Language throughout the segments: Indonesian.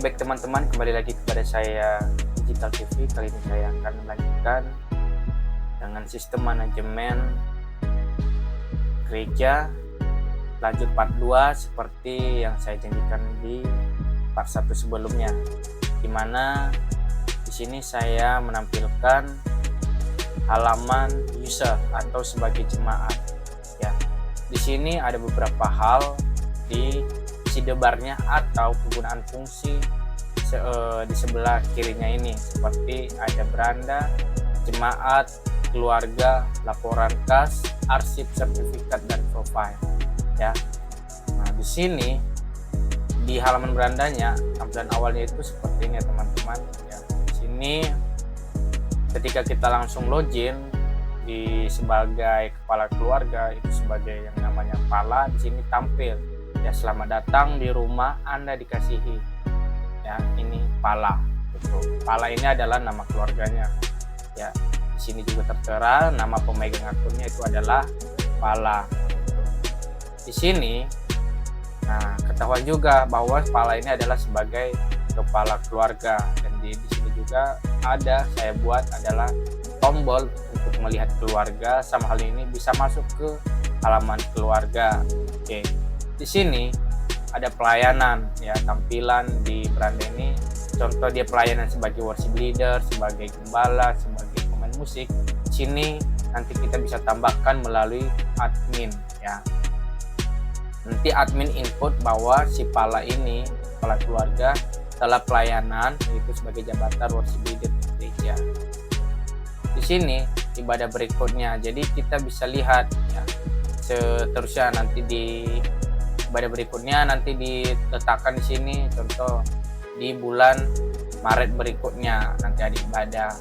back teman-teman, kembali lagi kepada saya Digital TV. Kali ini saya akan melanjutkan dengan sistem manajemen gereja, lanjut part 2 seperti yang saya janjikan di part 1 sebelumnya, dimana di sini saya menampilkan halaman user atau sebagai jemaat ya. Di sini ada beberapa hal di sidebarnya atau penggunaan fungsi di sebelah kirinya ini, seperti ada beranda, jemaat, keluarga, laporan kas, arsip, sertifikat, dan profile ya. Nah, di sini di halaman berandanya tampilan awalnya itu seperti ini ya teman-teman ya. Di sini ketika kita langsung login di sebagai kepala keluarga, itu sebagai yang namanya kepala, di sini tampil ya, selamat datang di rumah Anda dikasihi ya. Ini Pala gitu. Pala ini adalah nama keluarganya ya. Di sini juga tertera nama pemegang akunnya itu adalah Pala gitu. Di sini nah ketahuan juga bahwa Pala ini adalah sebagai kepala keluarga, dan di sini juga ada saya buat adalah tombol untuk melihat keluarga, sama hal ini bisa masuk ke halaman keluarga. Oke. Di sini ada pelayanan ya, tampilan di beranda ini. Contoh dia pelayanan sebagai worship leader, sebagai gembala, sebagai pemain musik. Di sini nanti kita bisa tambahkan melalui admin ya. Nanti admin input bahwa si Pala ini, kepala keluarga, telah pelayanan yaitu sebagai jabatan worship leader di gereja. Di sini ibadah berikutnya, jadi kita bisa lihat ya, seterusnya nanti di ibadah berikutnya nanti diletakkan di sini. Contoh di bulan Maret berikutnya nanti ada ibadah.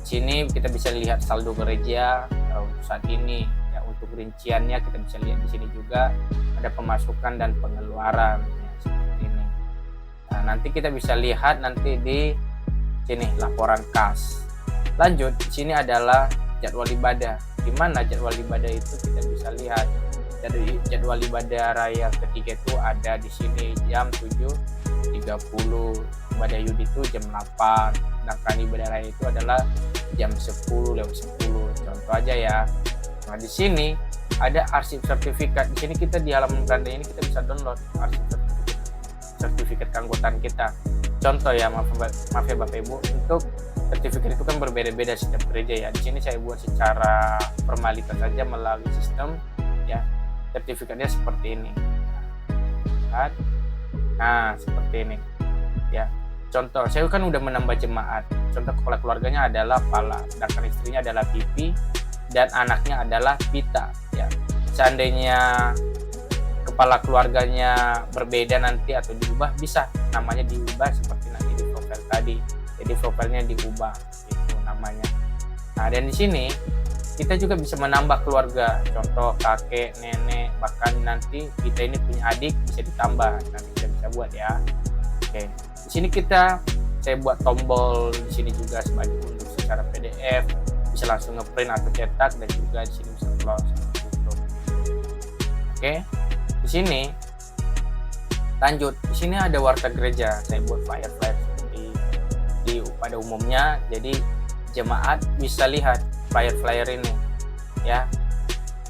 Di sini kita bisa lihat saldo gereja untuk saat ini ya. Untuk rinciannya kita bisa lihat di sini juga ada pemasukan dan pengeluaran ya, seperti ini. Nah, nanti kita bisa lihat nanti di sini laporan kas. Lanjut, di sini adalah jadwal ibadah. Di mana jadwal ibadah itu kita bisa lihat. Jadi jadwal ibadah raya ketiga itu ada di sini jam 7.30, ibadah Yudi itu jam 8, sedangkan ibadah raya itu adalah jam 10 lewat 10. Contoh aja ya. Nah, di sini ada arsip sertifikat. Di sini kita di halaman beranda ini kita bisa download arsip sertifikat keanggotaan kita. Contoh ya, maaf ya Bapak Ibu, untuk sertifikat itu kan berbeda-beda setiap gereja ya. Di sini saya buat secara formalitas saja melalui sistem ya. Sertifikatnya seperti ini. Nah, seperti ini ya. Contoh, saya kan udah menambah jemaat. Contoh kepala keluarganya adalah Pala, sedangkan istrinya adalah Pipi dan anaknya adalah Pita ya. Seandainya kepala keluarganya berbeda nanti atau diubah, bisa namanya diubah seperti nanti di profil tadi. Jadi profilnya diubah itu namanya. Nah, dan di sini kita juga bisa menambah keluarga, contoh kakek, nenek, bahkan nanti kita ini punya adik bisa ditambah. Nanti kita bisa buat ya. Oke, di sini saya buat tombol di sini juga sebagai unduh secara PDF, bisa langsung ngeprint atau cetak, dan juga di sini bisa close. Oke, di sini lanjut. Di sini ada warta gereja, saya buat flyer seperti pada umumnya. Jadi jemaat bisa lihat flyer ini ya.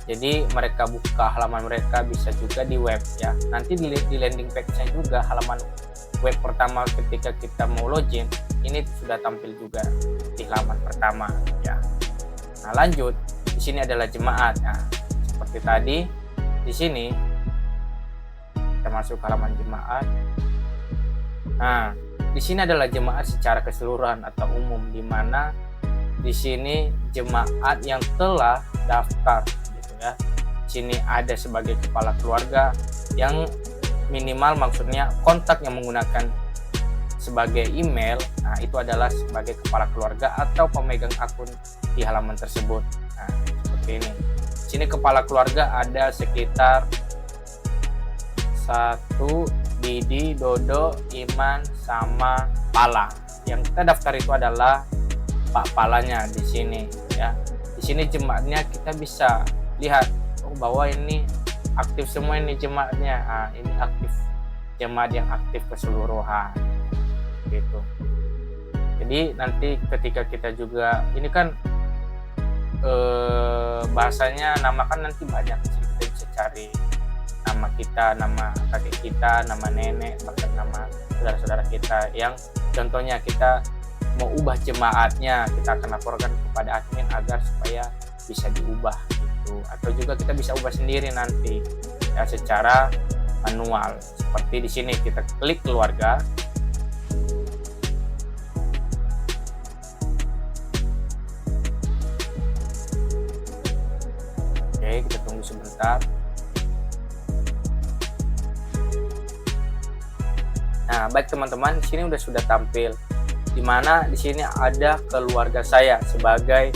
Jadi mereka buka halaman mereka bisa juga di web ya. Nanti di landing page-nya juga halaman web pertama ketika kita mau login ini sudah tampil juga di halaman pertama ya. Nah, lanjut, di sini adalah jemaat. Nah, seperti tadi di sini kita masuk ke halaman jemaat. Nah, di sini adalah jemaat secara keseluruhan atau umum, di mana di sini jemaat yang telah daftar gitu ya. Di sini ada sebagai kepala keluarga yang minimal, maksudnya kontak yang menggunakan sebagai email. Nah, itu adalah sebagai kepala keluarga atau pemegang akun di halaman tersebut. Nah, seperti ini. Di sini kepala keluarga ada sekitar 1, Didi, Dodo, Iman, sama Pala. Yang kita daftar itu adalah Pak Palanya di sini ya. Di sini jemaatnya kita bisa lihat bahwa ini aktif semua ini jemaatnya. Nah, ini aktif jemaat yang aktif keseluruhan gitu. Jadi nanti ketika kita juga ini kan bahasanya nama kan nanti banyak, jadi kita bisa cari nama kita, nama kakek kita, nama nenek, bahkan nama saudara-saudara kita yang contohnya kita mau ubah jemaatnya, kita akan laporkan kepada admin agar supaya bisa diubah gitu. Atau juga kita bisa ubah sendiri nanti ya secara manual. Seperti di sini kita klik keluarga. Oke, kita tunggu sebentar. Nah, baik teman-teman, di sini sudah tampil. Di mana di sini ada keluarga saya sebagai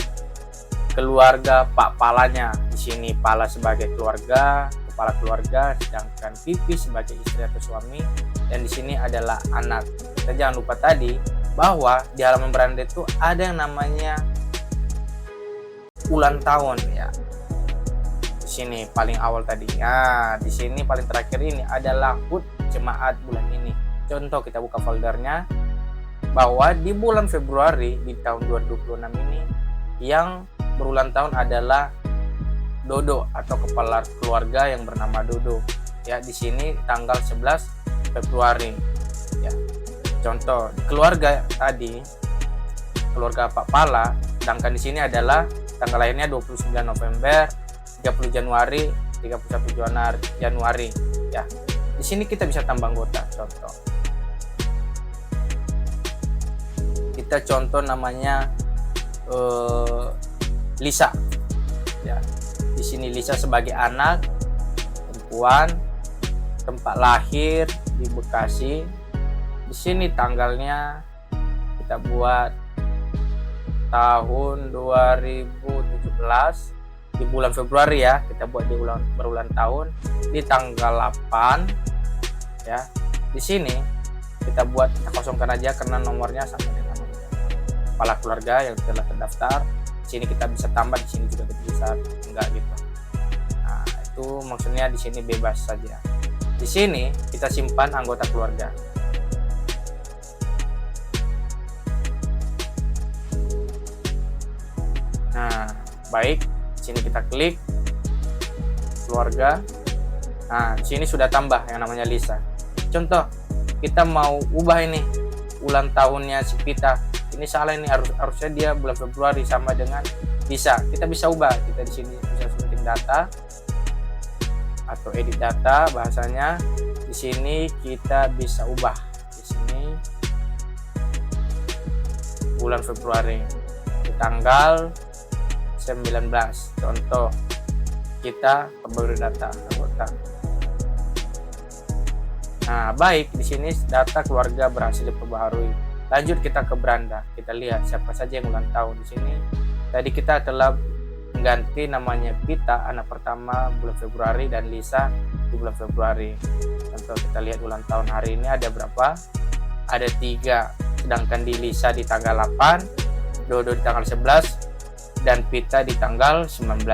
keluarga Pak Palanya. Di sini Pala sebagai keluarga, kepala keluarga, sedangkan Pipi sebagai istri atau suami, dan di sini adalah anak. Kita jangan lupa tadi bahwa di halaman beranda itu ada yang namanya ulang tahun ya. Di sini paling awal tadi. Nah, di sini paling terakhir ini adalah HUT jemaat bulan ini. Contoh, kita buka foldernya bahwa di bulan Februari di tahun 2026 ini yang berulang tahun adalah Dodo atau kepala keluarga yang bernama Dodo. Ya, di sini tanggal 11 Februari. Ya. Contoh, di keluarga tadi keluarga Pak Pala, sedangkan di sini adalah tanggal lahirnya 29 November, 30 Januari, 31 Januari. Ya. Di sini kita bisa tambah anggota, contoh. Kita contoh namanya Lisa. Ya. Di sini Lisa sebagai anak perempuan, tempat lahir di Bekasi. Di sini tanggalnya kita buat tahun 2017 di bulan Februari ya, kita buat di berulang tahun di tanggal 8 ya. Di sini kita kosongkan aja karena nomornya sama dengan kepala keluarga yang telah terdaftar. Di sini kita bisa tambah, di sini juga kita bisa enggak gitu. Nah, itu maksudnya di sini bebas saja. Di sini kita simpan anggota keluarga. Nah, baik. Di sini kita klik keluarga. Nah, di sini sudah tambah yang namanya Lisa. Contoh, kita mau ubah ini ulang tahunnya si Pita. Ini salah, ini harusnya dia bulan Februari sama dengan Lisa. Kita bisa ubah. Kita di sini bisa sunting data atau edit data bahasanya. Di sini kita bisa ubah. Di sini bulan Februari di tanggal 19. Contoh, kita perbarui data anggota. Nah, baik, di sini data keluarga berhasil diperbaharui. Lanjut kita ke beranda. Kita lihat siapa saja yang ulang tahun di sini. Tadi kita telah mengganti namanya Pita anak pertama bulan Februari dan Lisa di bulan Februari. Contoh, kita lihat ulang tahun hari ini ada berapa? Ada 3. Sedangkan di Lisa di tanggal 8, Dodo di tanggal 11, dan Pita di tanggal 19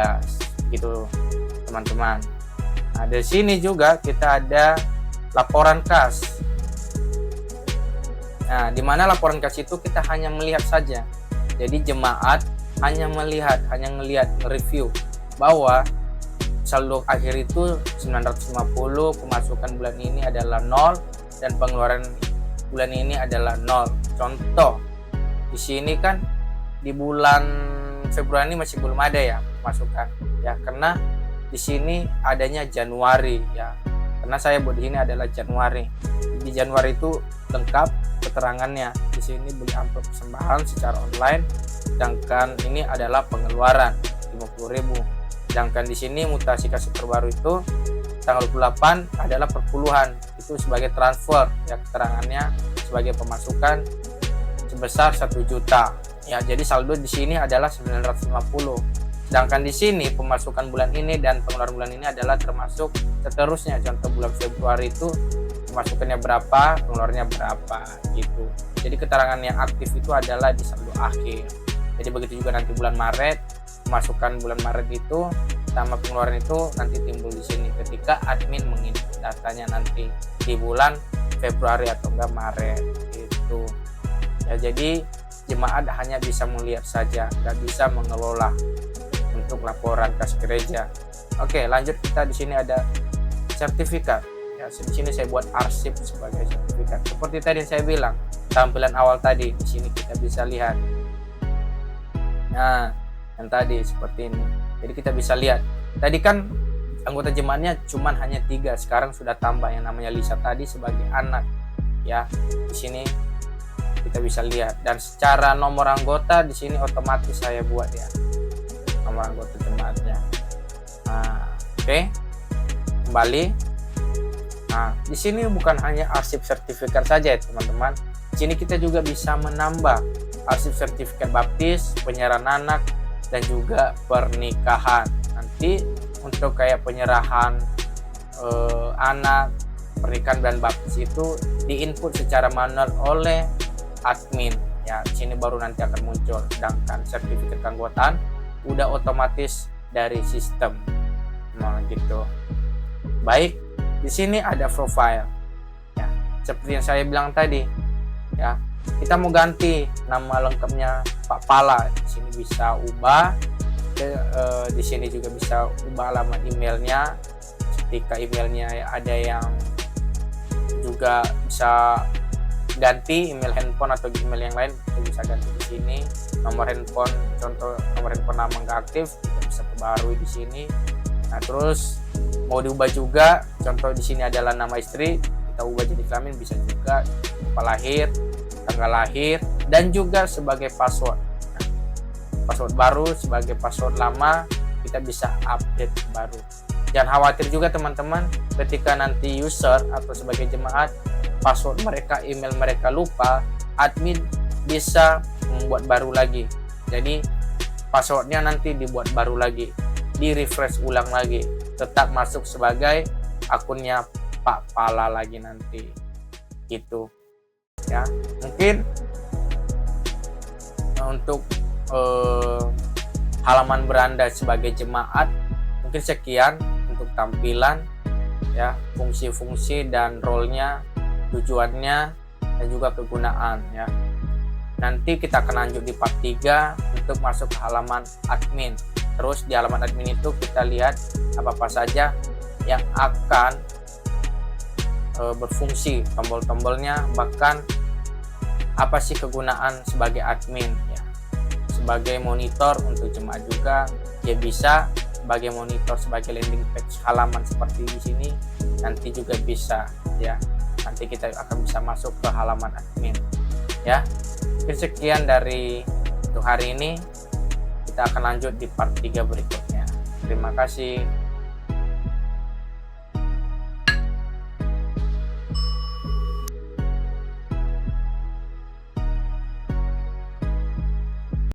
gitu teman-teman. Nah, di sini juga kita ada laporan kas. Nah, di mana laporan kas itu kita hanya melihat saja. Jadi jemaat hanya melihat, hanya ngelihat, review bahwa saldo akhir itu 950, pemasukan bulan ini adalah 0 dan pengeluaran bulan ini adalah 0. Contoh, di sini kan di bulan Februari ini masih belum ada ya masukan ya, karena di sini adanya Januari ya, karena saya buat di sini adalah Januari. Di Januari itu lengkap keterangannya. Di sini beli amplop persembahan secara online, sedangkan ini adalah pengeluaran 50.000. Sedangkan di sini mutasi kasih terbaru itu tanggal 28 adalah perpuluhan, itu sebagai transfer ya, keterangannya sebagai pemasukan sebesar 1 juta. Ya, jadi saldo di sini adalah 950. Sedangkan di sini pemasukan bulan ini dan pengeluaran bulan ini adalah termasuk seterusnya. Contoh bulan Februari itu pemasukannya berapa, pengeluarannya berapa gitu. Jadi keterangan yang aktif itu adalah di saldo akhir. Jadi begitu juga nanti bulan Maret, pemasukan bulan Maret itu pertama pengeluaran itu nanti timbul di sini ketika admin menginput datanya nanti di bulan Februari atau enggak Maret itu ya. Jadi jemaat hanya bisa melihat saja, nggak bisa mengelola untuk laporan kas gereja. Oke, lanjut. Kita di sini ada sertifikat ya. Di sini saya buat arsip sebagai sertifikat seperti tadi saya bilang tampilan awal tadi. Di sini kita bisa lihat nah yang tadi seperti ini. Jadi kita bisa lihat tadi kan anggota jemaatnya cuman hanya 3, sekarang sudah tambah yang namanya Lisa tadi sebagai anak ya. Di sini kita bisa lihat, dan secara nomor anggota di sini otomatis saya buat ya nomor anggota jemaatnya. Nah, oke. Kembali. Nah, di sini bukan hanya arsip sertifikat saja ya teman-teman. Di sini kita juga bisa menambah arsip sertifikat baptis, penyerahan anak, dan juga pernikahan. Nanti untuk kayak penyerahan anak, pernikahan dan baptis itu diinput secara manual oleh admin ya. Di sini baru nanti akan muncul, sedangkan sertifikat keanggotaan udah otomatis dari sistem. Nah, gitu. Baik, di sini ada profile ya. Seperti yang saya bilang tadi ya. Kita mau ganti nama lengkapnya Pak Pala, di sini bisa ubah. Di sini juga bisa ubah alamat emailnya. Ketika emailnya ada yang juga bisa ganti email handphone atau email yang lain, kita bisa ganti di sini. Nomor handphone, contoh nomor handphone nama nggak aktif, kita bisa perbarui di sini. Nah, terus mau diubah juga, contoh di sini adalah nama istri, kita ubah jadi kelamin bisa juga, tanggal lahir, tanggal lahir, dan juga sebagai password. Nah, password baru sebagai password lama kita bisa update baru. Jangan khawatir juga teman-teman, ketika nanti user atau sebagai jemaat password mereka, email mereka lupa, admin bisa membuat baru lagi. Jadi passwordnya nanti dibuat baru lagi, di refresh ulang lagi, tetap masuk sebagai akunnya Pak Pala lagi nanti gitu ya. Mungkin untuk halaman beranda sebagai jemaat mungkin sekian untuk tampilan ya, fungsi-fungsi dan role-nya, tujuannya, dan juga kegunaan ya. Nanti kita akan lanjut di part 3 untuk masuk ke halaman admin. Terus di halaman admin itu kita lihat apa-apa saja yang akan berfungsi, tombol-tombolnya, bahkan apa sih kegunaan sebagai admin ya. Sebagai monitor untuk jemaat juga dia bisa, sebagai monitor sebagai landing page halaman seperti di sini nanti juga bisa ya. Nanti kita akan bisa masuk ke halaman admin ya. Mungkin sekian dari untuk hari ini, kita akan lanjut di part 3 berikutnya. Terima kasih.